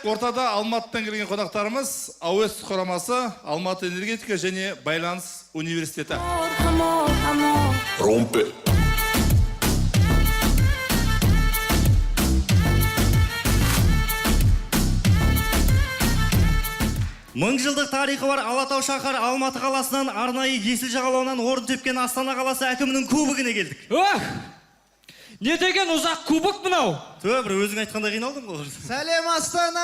Ортада Алматыдан келген қонақтарымыз АОС құрамасы Алматы энергетика және байланыс университеті. Rompe. Мың жылдық тарихы бар Алатау шаһар Алматы қаласынан арнайы есіл жағалауынан орын тепкен Астана қаласы әкімінің кубогіне келдік. Не деген ұзақ кубок мынау? Бір өзің айтқанда қиналдың ғой. Сәлем Астана!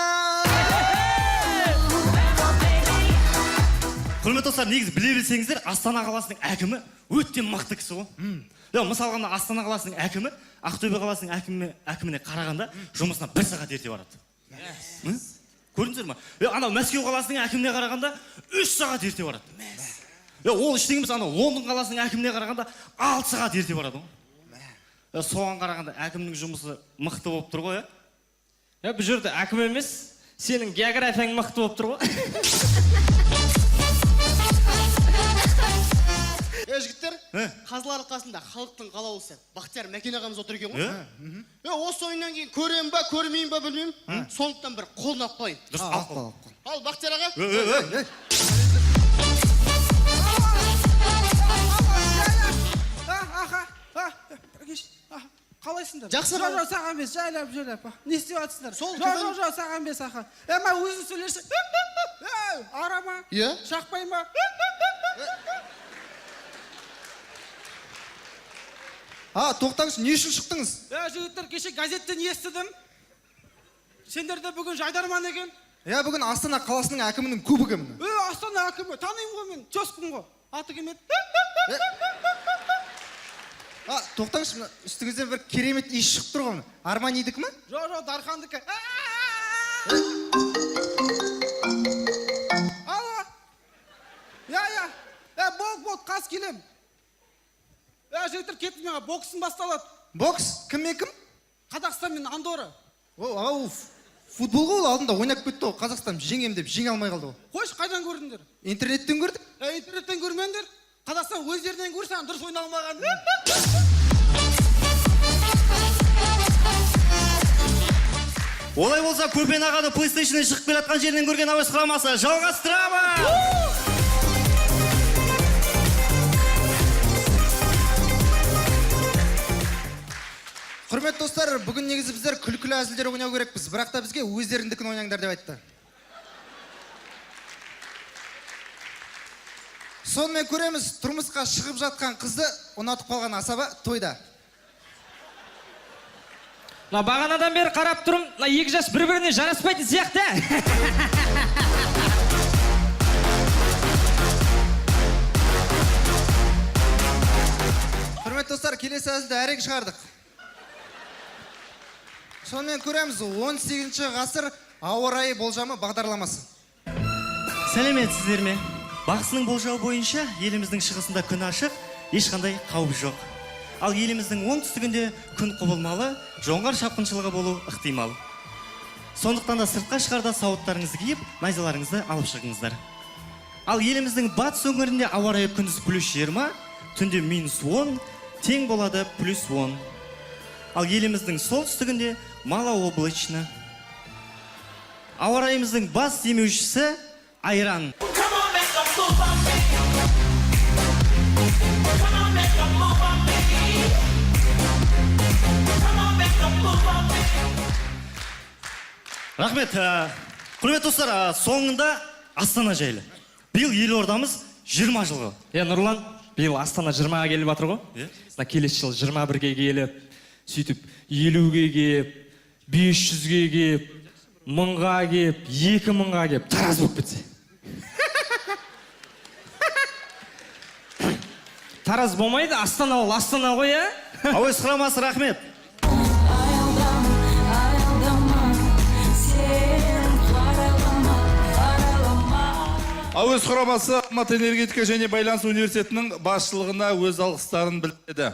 Құрметті достар, негізі біле білсеңіздер, Астана қаласының әкімі өте мықты кісі ғой. Мысалға Астана қаласының әкімі Ақтөбе қаласының әкіміне қарағанда жұмысына 1 сағат ерте барады. Көрдіңіздер ме? Анау Мәскеу қаласының әкіміне қарағанда 3 сағат ерте барады. Ол іштеңіміз анау Лондон қаласының әкіміне қарағанда 6 сағат ерте барады. Соған қарағанда әкімнің жұмысы мықты болып тұр ғой, Бұл жерде әкім емес, сенің географияң мықты болып тұр ғой. Жігіттер, Қазылар алқасында халықтың қалаулысы Бақтияр Мәкен ағамыз отыр екен ғой. Осы ойыннан кейін көрем ба, көрмеймін ба білмеймін. Сондықтан бір қолын алып қойын. Ал Бақтияр аға. Қалайсыңдар? Жақсы. Жоқ, саған емес, жайлап. Не істеп жатсыңдар? Жоқ, саған емес, аха. Ма өзің сөйлесің. Арама? Иә? Шақпай ма? Тоқтаңыз, не үшін шықтыңыз? Жігіттер, кеше газеттен естідім. Сендерде бүгін жайдарман екен. Бүгін Астана қаласының әкімінің кубогі міне. Астана әкімі, танимын ғой мен, Чоспын ғой. Аты кем еді? Тоқтаңыз, үстіңізден бір керемет иіс шығып тұр ғой. Арманидікі ме? Жоқ, Дархандікі. Ала. Болды, қас келем. Жігіттер кетіп меға, боксын басталады. Бокс? Кім мен кім? Қазақстан мен Андоры. Футбол ғой, алдында ойнап кетті ғой. Қазақстан жеңем деп жеңе алмай қалды ғой. Қойшы, қайдан көрдіңдер? Интернеттен көрдік. Интернеттен көрмеңдер. Қазақстан өздерінен көрсең дұрыс ойна алмаған. Олай болса, Көпен ағады PlayStation-нен шығып келатқан жерінен көрген АОС құрамасы жалғастырамыз! Құрметті достар, бүгін негізі біздер күлкілі әзілдер ойнау керекпіз, бірақ та бізге өздеріңдікін ойнаңдар деп айтты. Сонымен көреміз, тұрмысқа шығып жатқан қызды ұнатып қалған асаба тойда. Бағанадан бері қарап тұрым, екі жас бір-біріне жараспайтын сияқты. Құрметті достар, келесі әзілді әрек шығардық. Сонымен көреміз, 18-ші ғасыр ауа райы болжамы бағдарламасы. Сәлеметсіздер ме? Бақсының болжауы бойынша еліміздің шығысында күн ашық, ешқандай қауіп жоқ. Ал еліміздің оңтүстігінде күн құбылмалы, жоңғар шапқыншылығы болу ықтимал. Сондықтан да сыртқа шығарда сауыттарыңызды киіп, найзаларыңызды алып шығыңыздар. Ал еліміздің батыс өңірінде ауа райы күндіз +20, түнде -10, тең болады +10. Ал еліміздің солтүстігінде малооблачно. Ауа райымыздың бас демеушісі айран. Рахмет. Құрметті достар, соңында Астана жайлы. Биыл елордамыз 20 жылғы. Нұрлан, биыл Астана 20-ға келіп жатыр ғой? Келесі жыл 21-ге келіп, сөйтіп 50-ге келіп, 500-ге келіп, 1000-ға келіп, 2000-ға келіп, тараз болып кетсе. Тараз болмайды, Астана ол Астана ғой, АОС құрамасы рахмет. АОС құрамасы Алматы энергетика және байланыс университетінің басшылығына өз алғыстарын білдірді.